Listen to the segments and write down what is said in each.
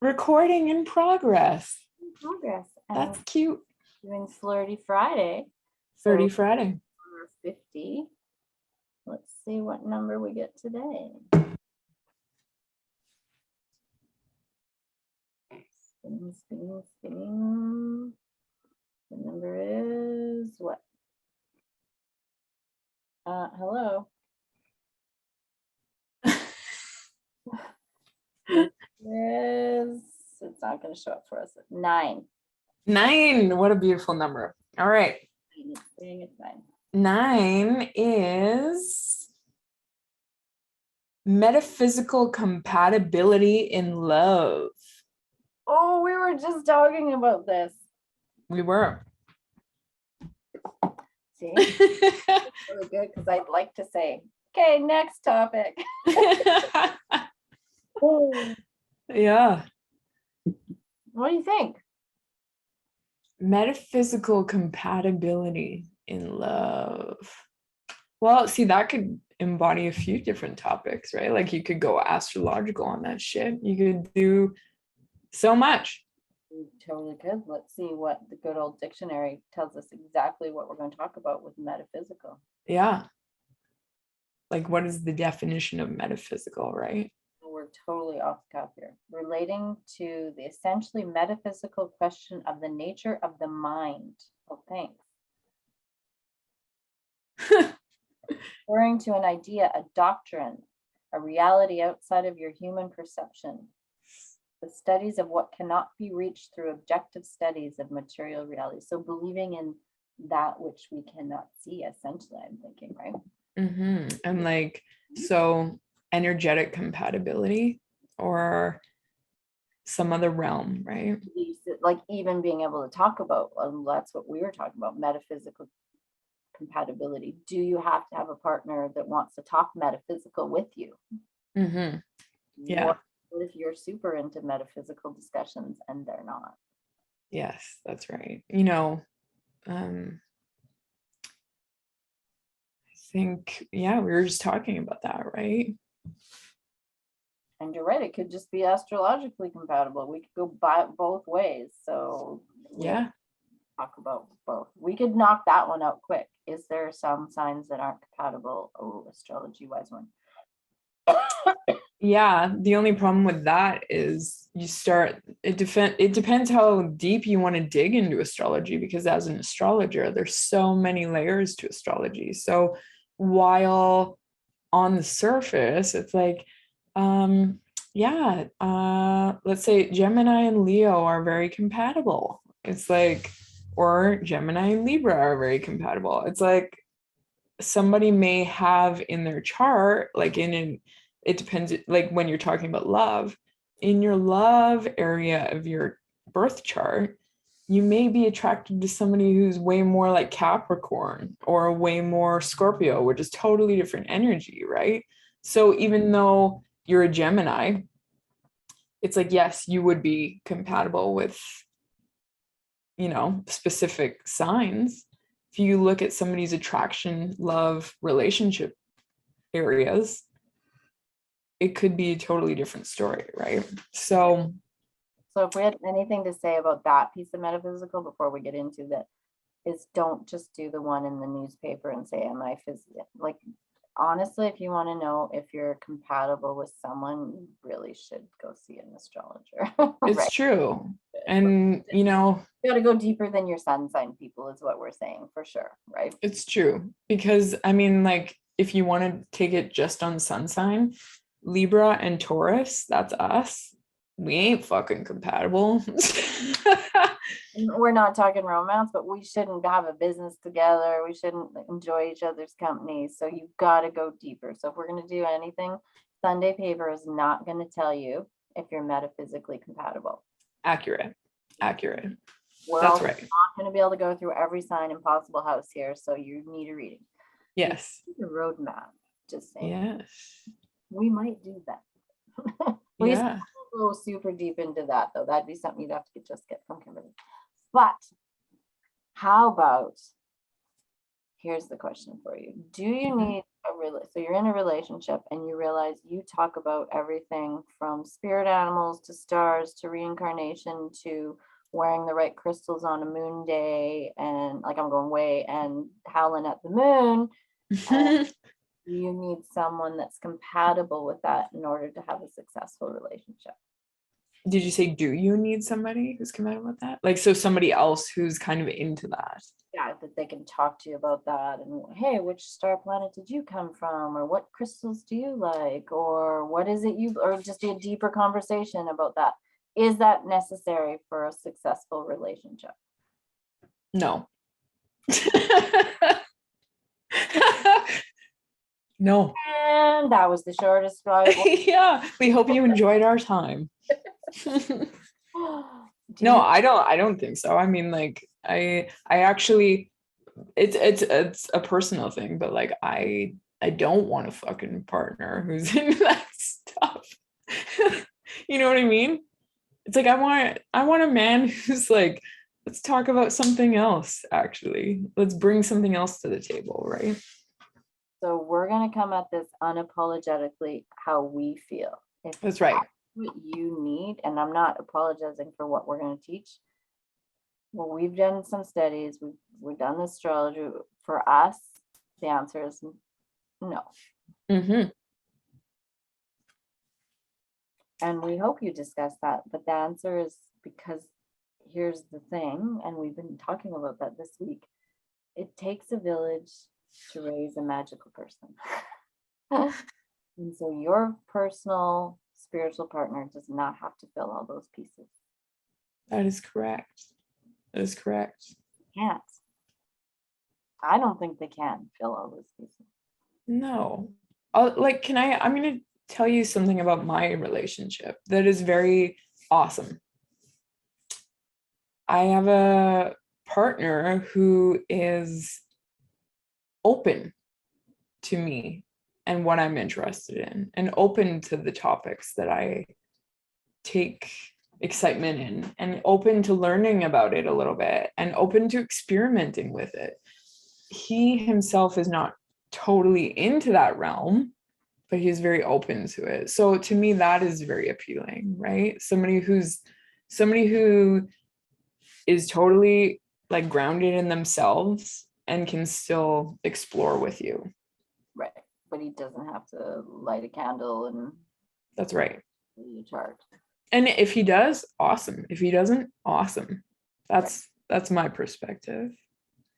Recording in progress. In progress. That's cute. Doing Flirty Friday. Flirty Friday. Number 50. Let's see what number we get today. Spinning, spinning, spinning. The number is what? Hello. It's not going to show up for us. 9. 9. What a beautiful number. All right. It's saying it's 9. 9 is metaphysical compatibility in love. Oh, we were just talking about this. We were. See? Really good, because I'd like to say, okay, next topic. Yeah. What do you think? Metaphysical compatibility in love. Well, see, that could embody a few different topics, right? Like you could go astrological on that shit. You could do so much. We totally could. Let's see what the good old dictionary tells us exactly what we're going to talk about with metaphysical. Yeah. Like, what is the definition of metaphysical, right? We're totally off the cuff here. Relating to the essentially metaphysical question of the nature of the mind. Oh, thanks. Referring to an idea, a doctrine, a reality outside of your human perception. The studies of what cannot be reached through objective studies of material reality. So believing in that which we cannot see, essentially, I'm thinking, right? Mm-hmm. And like, so energetic compatibility or some other realm, right? Like even being able to talk about, that's what we were talking about, metaphysical compatibility. Do you have to have a partner that wants to talk metaphysical with you? Mm-hmm. Yeah. What if you're super into metaphysical discussions and they're not? Yes, that's right. You know, I think, yeah, we were just talking about that, right? And you're right, it could just be astrologically compatible. We could go by both ways. So yeah, talk about both. We could knock that one out quick. Is there some signs that aren't compatible? Oh, astrology wise one. Yeah, the only problem with that is it depends how deep you want to dig into astrology, because as an astrologer there's so many layers to astrology. So while on the surface it's like let's say Gemini and Leo are very compatible. It's like, or Gemini and Libra are very compatible. It's like somebody may have in their chart, like it depends, like when you're talking about love, in your love area of your birth chart, you may be attracted to somebody who's way more like Capricorn or way more Scorpio, which is totally different energy, right? So even though you're a Gemini, it's like, yes, you would be compatible with, you know, specific signs. If you look at somebody's attraction, love, relationship areas, it could be a totally different story, right? So if we had anything to say about that piece of metaphysical before we get into that, is don't just do the one in the newspaper and say, am I like, honestly, if you want to know if you're compatible with someone, you really should go see an astrologer. it's right? True. And you know, you got to go deeper than your sun sign, people, is what we're saying, for sure, right? It's true, because I mean, like, if you want to take it just on sun sign, Libra and Taurus, that's us. We ain't fucking compatible. We're not talking romance, but we shouldn't have a business together. We shouldn't enjoy each other's company. So you've got to go deeper. So if we're going to do anything, Sunday paper is not going to tell you if you're metaphysically compatible. Accurate. We're that's also right. not going to be able to go through every sign in possible house here. So you need a reading. Yes. The roadmap. Just saying. Yes. We might do that. Yeah. Go super deep into that, though. That'd be something you'd have to get from Kimberly. But how about Here's the question for you. Do you need so you're in a relationship and you realize you talk about everything from spirit animals to stars to reincarnation to wearing the right crystals on a moon day and like I'm going way and howling at the moon. You need someone that's compatible with that in order to have a successful relationship. Did you say, do you need somebody who's compatible with that? Like, so somebody else who's kind of into that. Yeah, that they can talk to you about that and hey, which star planet did you come from, or what crystals do you like, or what is it you, or just a deeper conversation about that. Is that necessary for a successful relationship? No. No. And that was the shortest slide. Yeah, we hope you enjoyed our time. No, I don't think so. I mean, like, I actually, it's a personal thing, but like, I don't want a fucking partner who's into that stuff. You know what I mean? It's like, I want a man who's like, let's talk about something else, actually. Let's bring something else to the table, right? So we're going to come at this unapologetically how we feel. If That's right. what you need, and I'm not apologizing for what we're going to teach. Well, we've done some studies, we've done astrology. For us, the answer is no. Mm-hmm. And we hope you discuss that, but the answer is because here's the thing, and we've been talking about that this week. It takes a village to raise a magical person. And so your personal spiritual partner does not have to fill all those pieces. That is correct. That is correct. Can't. I don't think they can fill all those pieces. No. I'm going to tell you something about my relationship that is very awesome. I have a partner who is open to me and what I'm interested in, and open to the topics that I take excitement in, and open to learning about it a little bit, and open to experimenting with it. He himself is not totally into that realm, but he's very open to it. So to me, that is very appealing, right? Somebody who is totally like grounded in themselves and can still explore with you. Right. But he doesn't have to light a candle and That's right. you charge. And if he does, awesome. If he doesn't, awesome. That's my perspective.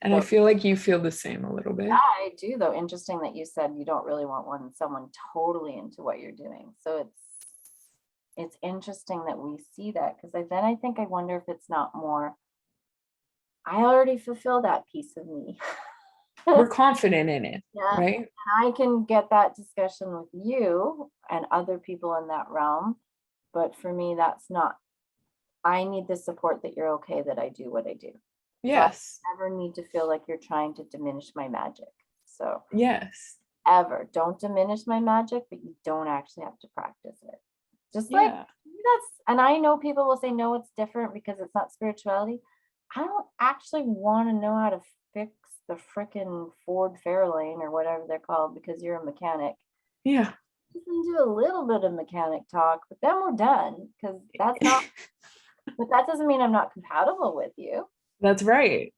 And so, I feel like you feel the same a little bit. Yeah, I do, though. Interesting that you said you don't really want someone totally into what you're doing. So it's interesting that we see that, because then I think I wonder if it's not more, I already fulfill that piece of me. We're confident in it, yeah. Right? I can get that discussion with you and other people in that realm. But for me, that's not, I need the support that you're okay that I do what I do. Yes. So I never need to feel like you're trying to diminish my magic. So yes. Ever. Don't diminish my magic, but you don't actually have to practice it. Just like that's, and I know people will say, no, it's different because it's not spirituality. I don't actually want to know how to fix the frickin' Ford Fairlane or whatever they're called because you're a mechanic. Yeah. You can do a little bit of mechanic talk, but then we're done, because that's not, but that doesn't mean I'm not compatible with you. That's right.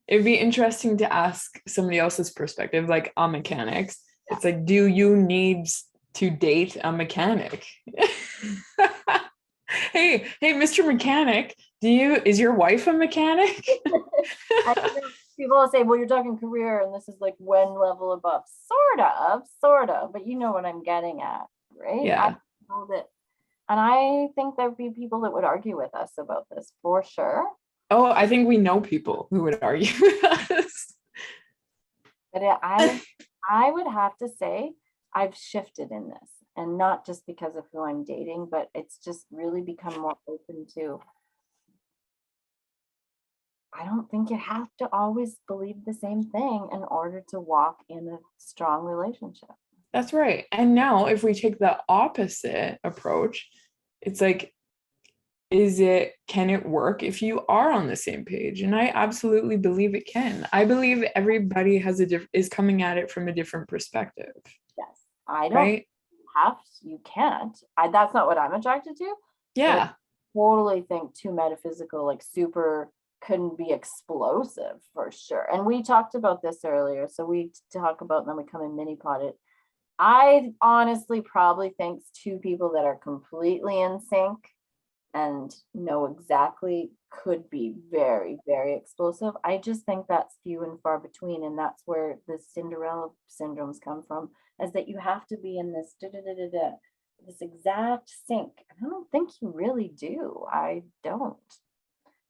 It'd be interesting to ask somebody else's perspective, like on mechanics. Yeah. It's like, do you need to date a mechanic? hey, Mr. Mechanic, is your wife a mechanic? People will say, well, you're talking career and this is like one level above. Sort of, but you know what I'm getting at, right? Yeah. I know that, and I think there'd be people that would argue with us about this for sure. Oh, I think we know people who would argue with us. But I would have to say I've shifted in this, and not just because of who I'm dating, but it's just really become more open to, I don't think you have to always believe the same thing in order to walk in a strong relationship. That's right. And now if we take the opposite approach, it's like, can it work if you are on the same page? And I absolutely believe it can. I believe everybody is coming at it from a different perspective. Yes. I don't right? you can't. That's not what I'm attracted to. Yeah. Totally think too metaphysical, like super couldn't be explosive for sure. And we talked about this earlier. So we talk about, and then we come in Minipod it. I honestly probably think two people that are completely in sync and know exactly could be very, very explosive. I just think that's few and far between. And that's where the Cinderella syndromes come from, is that you have to be in this this exact sync. I don't think you really do. I don't.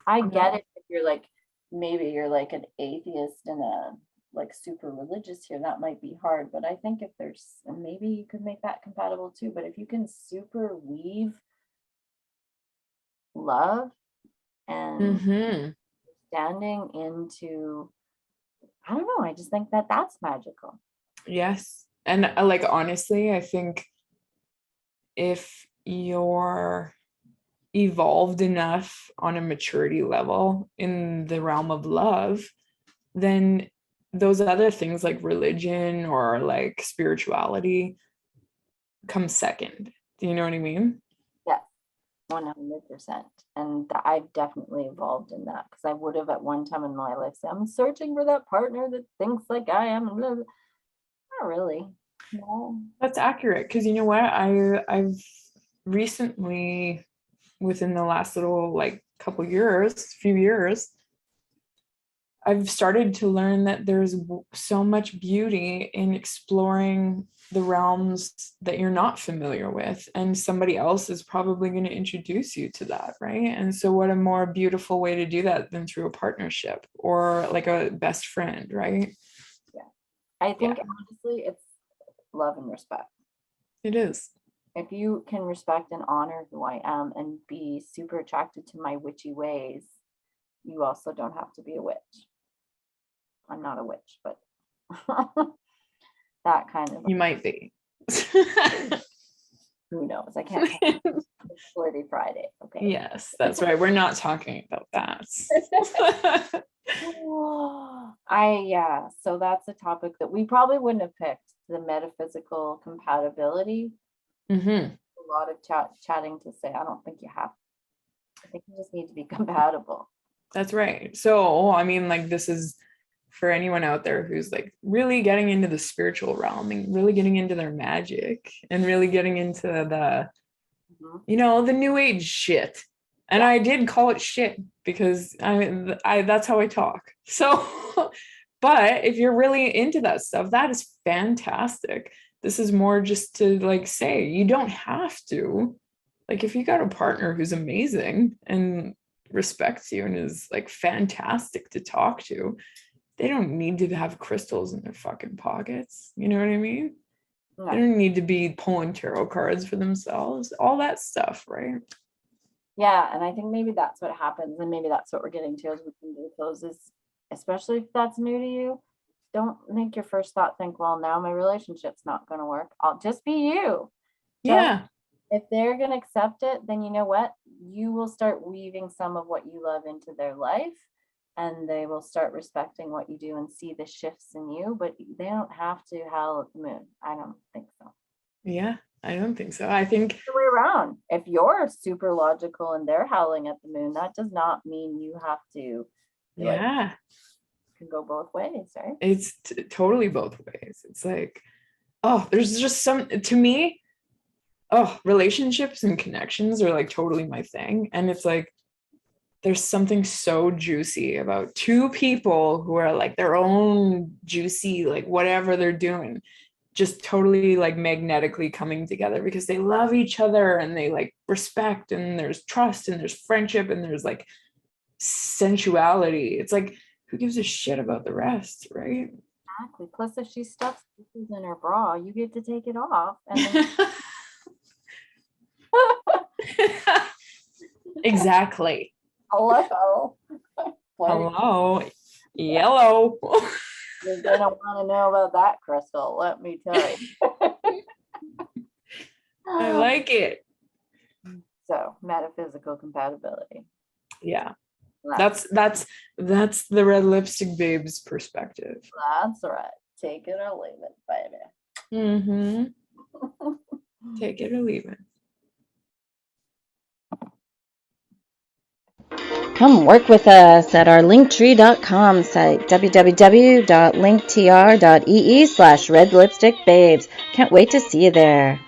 I get it if you're like, maybe you're like an atheist and a like super religious here, that might be hard. But I think if there's, maybe you could make that compatible too. But if you can super weave love and standing into, I don't know, I just think that that's magical. Yes. And like, honestly, I think if you're evolved enough on a maturity level in the realm of love, then those other things like religion or like spirituality come second. Do you know what I mean? Yeah, 100%. And I've definitely evolved in that, because I would have at one time in my life said, I'm searching for that partner that thinks like I am. Not really. No. That's accurate, because you know what? I've recently, within the last little like few years, I've started to learn that there's so much beauty in exploring the realms that you're not familiar with, and somebody else is probably going to introduce you to that, right? And so what a more beautiful way to do that than through a partnership or like a best friend, right? Yeah. I think honestly it's love and respect. It is. If you can respect and honor who I am and be super attracted to my witchy ways, you also don't have to be a witch. I'm not a witch, but that kind of. You might be. Who knows? I can't talk. It's Flirty Friday. Okay. Yes, that's right. We're not talking about that. Yeah. So that's a topic that we probably wouldn't have picked, the metaphysical compatibility. A lot of chatting to say, I don't think you have. I think you just need to be compatible. That's right. So, I mean, like, this is for anyone out there who's like really getting into the spiritual realm and really getting into their magic and really getting into the, you know, the new age shit. And I did call it shit because I that's how I talk. So, but if you're really into that stuff, that is fantastic. This is more just to like say, you don't have to. Like, if you got a partner who's amazing and respects you and is like fantastic to talk to, they don't need to have crystals in their fucking pockets. You know what I mean? No. They don't need to be pulling tarot cards for themselves, all that stuff, right? Yeah, and I think maybe that's what happens, and maybe that's what we're getting to as we can do close, is especially if that's new to you, don't make your first thought think, well, now my relationship's not going to work. I'll just be you. Yeah. If they're going to accept it, then you know what? You will start weaving some of what you love into their life, and they will start respecting what you do and see the shifts in you, but they don't have to howl at the moon. I don't think so. Yeah, I don't think so. I think the way around. If you're super logical and they're howling at the moon, that does not mean you have to. Yeah. It can go both ways, right? It's totally both ways. It's like, oh, there's just to me, relationships and connections are like totally my thing. And it's like, there's something so juicy about two people who are like their own juicy, like whatever they're doing, just totally like magnetically coming together because they love each other and they like respect, and there's trust and there's friendship and there's like sensuality. It's like, who gives a shit about the rest, right? Exactly. Plus, if she stuffs pieces in her bra, you get to take it off. And then... Exactly. Hello. Hello. Yellow. You're gonna want to know about that, Crystal. Let me tell you. I like it. So metaphysical compatibility. Yeah. That's That's the red lipstick babes perspective. right. Take it or leave it, baby. Mm-hmm. Take it or leave it. Come work with us at our linktree.com site, www.linktr.ee/redlipstickbabes. Can't wait to see you there.